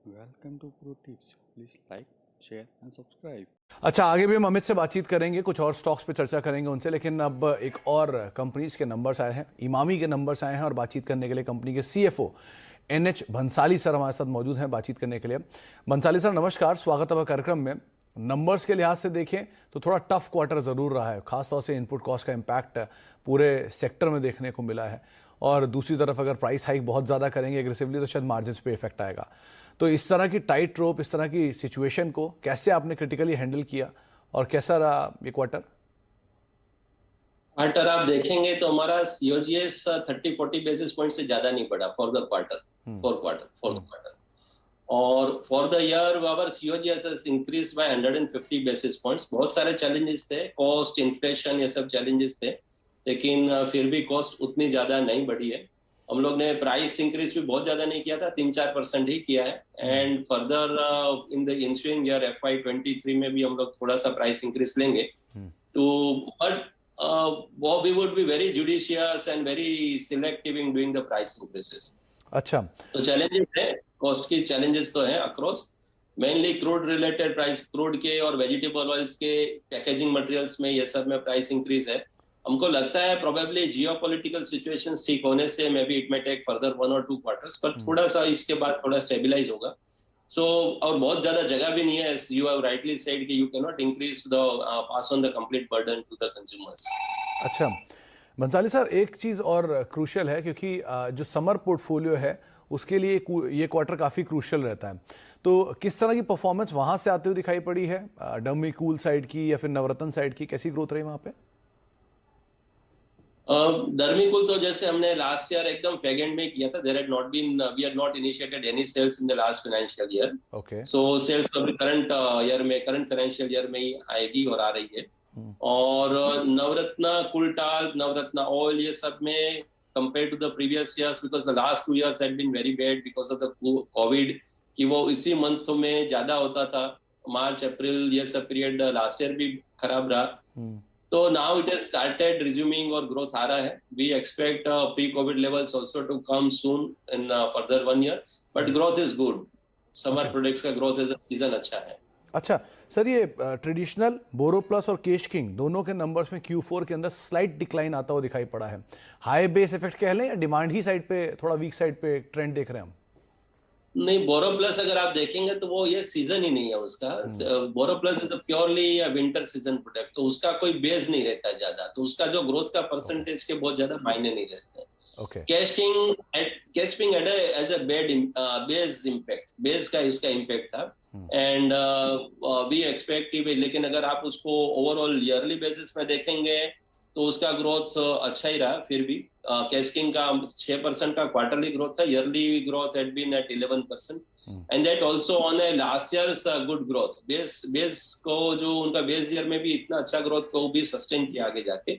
Welcome to pro tips. Please like, share and subscribe. अच्छा, आगे भी हम अमित से बातचीत करेंगे, कुछ और स्टॉक्स पे चर्चा करेंगे उनसे, लेकिन अब एक और कंपनीज के नंबर्स आए हैं, इमामी के नंबर्स आए हैं और बातचीत करने के लिए कंपनी के सीएफओ एनएच भंसाली सर हमारे साथ मौजूद हैं बातचीत करने के लिए। भंसाली सर नमस्कार, स्वागत है कार्यक्रम में। नंबर्स के लिहाज से देखें तो थोड़ा टफ क्वार्टर ज़रूर रहा है, खासतौर से इनपुट कॉस्ट का इम्पैक्ट पूरे सेक्टर में देखने को मिला है, और दूसरी तरफ अगर प्राइस हाइक बहुत ज़्यादा करेंगे एग्रेसिवली तो शायद मार्जिन्स पे इफेक्ट आएगा। तो इस तरह की टाइट रोप, इस तरह की सिचुएशन को कैसे आपने क्रिटिकली हैंडल किया और कैसा रहा ये क्वार्टर? क्वार्टर आप देखेंगे तो हमारा सीओजीएस 30-40 बेसिस पॉइंट से ज्यादा नहीं बढ़ा for the quarter, fourth quarter. और for the year our COGS has increased by 150 basis points. बहुत सारे चैलेंजेस थे, कॉस्ट, इन्फ्लेशन, ये सब चैलेंजेस थे, लेकिन फिर भी कॉस्ट उतनी ज्यादा नहीं बढ़ी है। हम लोग ने प्राइस इंक्रीज भी बहुत ज्यादा नहीं किया था, 3-4% ही किया है। And further in the ensuing year FY23 में भी हम लोग थोड़ा सा प्राइस इंक्रीज लेंगे। तो but we would be very judicious and very selective in doing the price increases. अच्छा, तो चैलेंजेस है, कॉस्ट की चैलेंजेस तो है across, mainly crude related price, crude के और वेजिटेबल ऑयल्स के, पैकेजिंग मटेरियल्स में, ये सब में प्राइस इंक्रीज है। हमको लगता है प्रोबेबली जियोपॉलिटिकल सिचुएशंस ठीक होने से may be it may take further 1 or 2 quarters, पर थोड़ा सा इसके बाद थोड़ा स्टेबलाइज होगा। So, और बहुत ज्यादा जगह भी नहीं है, as you have rightly said कि you cannot increase the pass on the complete burden to the consumers. अच्छा भंसाली सर, एक चीज़ और क्रूशियल है, क्योंकि जो समर पोर्टफोलियो है उसके लिए ये क्वार्टर काफ़ी क्रूशियल रहता है, तो किस तरह की परफॉर्मेंस वहाँ से आते हुए दिखाई पड़ी है? डमी कूल साइड की या फिर नवरत्न साइड की, कैसी ग्रोथ रही वहाँ पे? Dermicool तो जैसे हमने लास्ट ईयर एकदम फैगेंड में किया था, we had not initiated any sales in the last financial year. Okay. So sales अभी करंट फाइनेंशियल ईयर में ही आएगी और आ रही है। और नवरत्न कुलटाल, नवरत्न ऑयल, ये सब में compared to the previous years, because the last 2 years had been very bad because of the COVID, कि वो इसी मंथ में ज्यादा होता था, मार्च अप्रैल ये सब पीरियड लास्ट ईयर भी खराब रहा। तो now it has started resuming और growth आ रहा है। We expect pre-COVID levels also to come soon in further 1 year, but growth is good. Summer products का growth is season अच्छा है। अच्छा सर, ये ट्रेडिशनल बोरोप्लस और केश किंग दोनों के नंबर्स में Q4 के अंदर स्लाइट डिक्लाइन आता हुआ दिखाई पड़ा है। हाई बेस इफेक्ट कह लें या डिमांड ही साइड पे, थोड़ा वीक साइड पे ट्रेंड देख रहे हैं हम? नहीं, बोरोप्लस अगर आप देखेंगे तो वो ये सीजन ही नहीं है उसका। Boroplus is a purely winter season product, तो उसका कोई बेस नहीं रहता ज्यादा, तो उसका जो ग्रोथ का परसेंटेज के बहुत ज्यादा मायने नहीं रहते। Cash king as a base impact, base का इसका इम्पैक्ट था। एंड वी एक्सपेक्ट कि, लेकिन अगर आप उसको ओवरऑल ईयरली बेसिस में देखेंगे तो उसका ग्रोथ अच्छा ही रहा। फिर भी कैश किंग का 6% का क्वार्टरली ग्रोथ था, yearly growth had been at 11%, and that also on a last years good growth. Base को, जो उनका बेस ईयर में भी इतना अच्छा ग्रोथ को भी सस्टेन किया आगे जाके।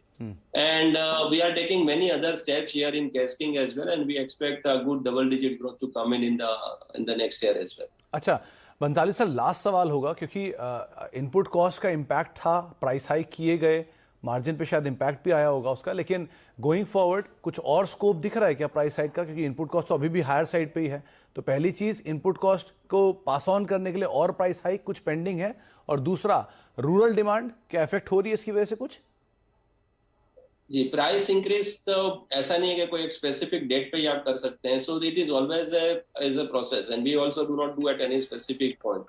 And we are taking many other steps here in cash king as well, and we expect a good double digit growth to come in the next year as well. अच्छा Bhansali sir, last सवाल होगा, क्योंकि input cost का impact था, price hike किए गए, margin पे शायद इम्पैक्ट भी आया होगा उसका, लेकिन गोइंग फॉरवर्ड कुछ और स्कोप दिख रहा है क्या प्राइस हाइक का? क्योंकि इनपुट कॉस्ट तो अभी भी हायर साइड पे ही है। तो पहली चीज, इनपुट कॉस्ट को पास ऑन करने के लिए और प्राइस हाइक कुछ पेंडिंग है, और दूसरा, रूरल डिमांड क्या इफेक्ट हो रही है इसकी वजह से कुछ? जी, प्राइस इंक्रीज तो ऐसा नहीं है कि कोई एक स्पेसिफिक डेट पे ही आप कर सकते हैं। So it is always as a process, and we also do not do at any specific point.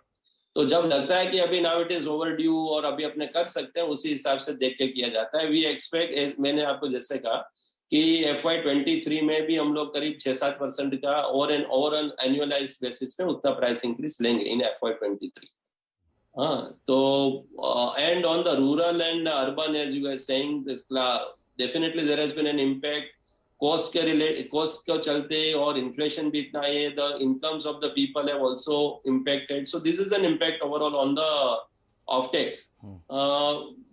तो जब लगता है कि अभी now it is overdue और अभी अपने कर सकते हैं, उसी हिसाब से देख के किया जाता है। वी एक्सपेक्ट, मैंने आपको जैसे कहा कि FY23 में भी हम लोग करीब 6-7% का और एन एनुअलाइज बेसिस पे उतना प्राइस इंक्रीज लेंगे इन FY23। हाँ, तो and on the rural and urban, as you are saying, definitely there has been an impact cost के चलते, और इन्फ्लेशन भी इतना है, the incomes of the people have also impacted. So this is an impact overall on the offtakes,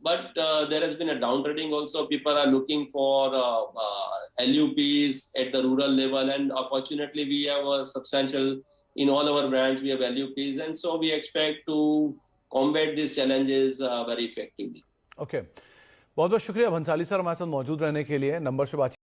but there has been a downtrading also. People are looking for LUPs at the rural level, and fortunately we have a substantial, in all our brands we have LUPs, and so we expect to combat these challenges very effectively. Okay, बहुत बहुत शुक्रिया Bhansali sir हमारे साथ मौजूद रहने के लिए, number से बात